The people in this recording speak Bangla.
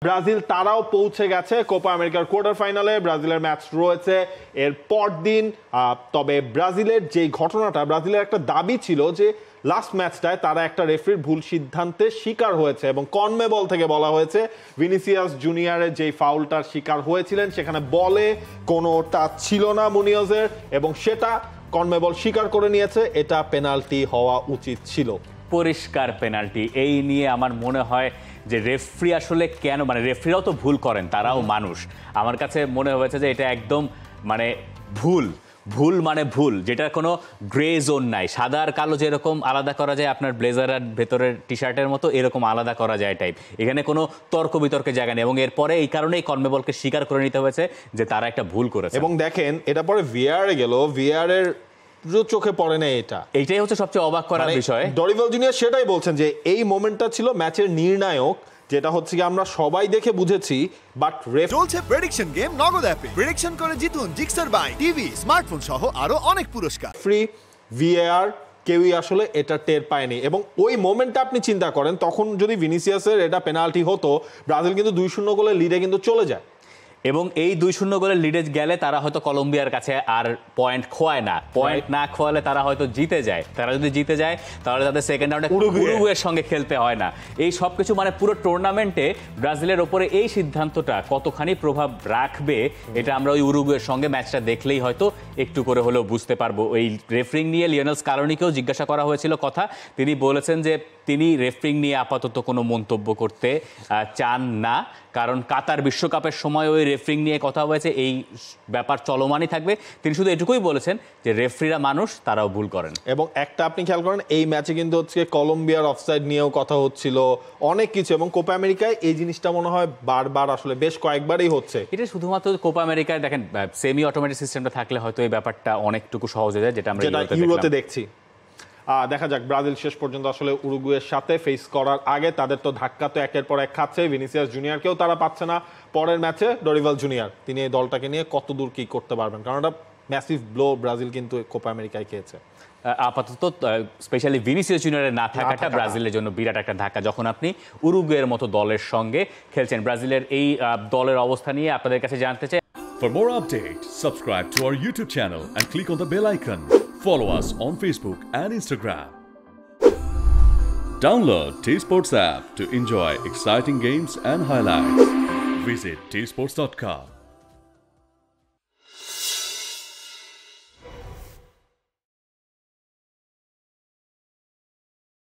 ব্রাজিল তারাও পৌঁছে গেছে কোপা আমেরিকার কোয়ার্টার ফাইনালে। ব্রাজিলের ম্যাচ রয়েছে এর পরদিন। তবে ব্রাজিলের যে ঘটনাটা, ব্রাজিলের একটা দাবি ছিল যে লাস্ট ম্যাচটায় তারা একটা রেফারির ভুল সিদ্ধান্তের শিকার হয়েছে এবং কনমেবল থেকে বলা হয়েছে ভিনিসিয়াস জুনিয়রের যেই ফাউলটার শিকার হয়েছিলেন সেখানে বলে কোনো টাচ ছিল না মুনিয়জের, এবং সেটা কনমেবল স্বীকার করে নিয়েছে, এটা পেনাল্টি হওয়া উচিত ছিল, পরিষ্কার পেনাল্টি। এই নিয়ে আমার মনে হয় যে রেফারি আসলে কেন, মানে রেফারিরাও তো ভুল করেন, তারাও মানুষ। আমার কাছে মনে হয়েছে যে এটা একদম মানে ভুল মানে ভুল, যেটার কোনো গ্রে জোন নাই। সাদা আর কালো যেরকম আলাদা করা যায় আপনার ব্লেজার আর ভেতরের টি শার্টের মতো, এরকম আলাদা করা যায় টাইপ। এখানে কোনো তর্ক বিতর্কের জায়গা নেই, এবং এরপরে এই কারণেই কনমেবলকে স্বীকার করে নিতে হয়েছে যে তারা একটা ভুল করেছে। এবং দেখেন এটা পরে ভিআর গেল, ভিআর এর চোখে পড়ে না, এইটাই হচ্ছে সবচেয়ে অবাক করার বিষয়। ডরিভাল জুনিয়র সেটাই বলছেন যে এই মোমেন্টটা ছিল ম্যাচের নির্ণায়ক, যেটা হচ্ছে কি আমরা সবাই দেখে বুঝেছি, বাট চলছে প্রেডিকশন গেম নগদ অ্যাপে। প্রেডিকশন করে জিতুন জিক্সার বাই টিভি, স্মার্টফোন সহ আরো অনেক পুরস্কার। ফ্রি ভিএআর কেউই আসলে এটা টের পায়নি, এবং ওই মোমেন্টটা আপনি চিন্তা করেন, তখন যদি ভিনিসিয়াসের এটা পেনাল্টি হতো, ব্রাজিল কিন্তু 2-0 গোলে লিডে কিন্তু চলে যায়, এবং এই 2-0 গোলের লিডে গেলে তারা হয়তো কলম্বিয়ার কাছে আর পয়েন্ট খোয়ায় না। পয়েন্ট না খোয়ালে তারা হয়তো জিতে যায়। তারা যদি জিতে যায় তাহলে তাদের সেকেন্ড রাউন্ডে উরুগুয়ের সঙ্গে খেলতে হয় না। এই সব কিছু মানে পুরো টুর্নামেন্টে ব্রাজিলের ওপরে এই সিদ্ধান্তটা কতখানি প্রভাব রাখবে, এটা আমরা ওই উরুগুয়ের সঙ্গে ম্যাচটা দেখলেই হয়তো একটু করে হলেও বুঝতে পারবো। এই রেফারিং নিয়ে লিওনেল স্কালোনিকেও জিজ্ঞাসা করা হয়েছিল কথা, তিনি বলেছেন যে তিনি রেফারিং নিয়ে আপাতত কোনো মন্তব্য করতে চান না, কারণ কাতার বিশ্বকাপের সময় ওই রেফারিং নিয়ে কথা হয়েছে, এই ব্যাপার চলমানই থাকবে। তিনি শুধু এটুকুই বলেছেন যে রেফারিরা মানুষ, তারাও ভুল করেন। এবং একটা আপনি খেয়াল করেন এই ম্যাচে কিন্তু হচ্ছে কলম্বিয়ার অফসাইড নিয়েও কথা হচ্ছিল, অনেক কিছু, এবং কোপা আমেরিকায় এই জিনিসটা মনে হয় বারবার আসলে বেশ কয়েকবারই হচ্ছে। এটা শুধুমাত্র কোপা আমেরিকায় দেখেন, সেমি অটোমেটিক সিস্টেমটা থাকলে হয়তো এই ব্যাপারটা অনেকটুকু সহজ হয়ে যায়, যেটা আমরা ইউরোতে দেখছি। দেখা যাক ব্রাজিল শেষ পর্যন্ত আসলে উরুগুয়ের সাথে ফেস করার আগে তাদের তো ধাক্কা তো একের পর এক খাচ্ছে, ভিনিসিয়াস জুনিয়রকেও তারা পাচ্ছে না। পরের ম্যাচে ডরিভাল জুনিয়র তিনি এই দলটাকে নিয়ে কত দূর কি করতে পারবেন, কারণ এটা ম্যাসিভ ব্লো ব্রাজিল কিন্তু কোপা আমেরিকায় খেয়েছে। আপাতত স্পেশালি ভিনিসিয়াস জুনিয়রের না থাকাটা ব্রাজিলের জন্য বিরাট একটা ধাক্কা, যখন আপনি উরুগুয়ের মতো দলের সঙ্গে খেলছেন। ব্রাজিলের এই দলের অবস্থা নিয়ে আপনাদের কাছে জানতে চাই। For more updates, subscribe to our YouTube channel and click on the bell icon. Follow us on Facebook and Instagram. Download T-Sports app to enjoy exciting games and highlights. Visit tsports.com.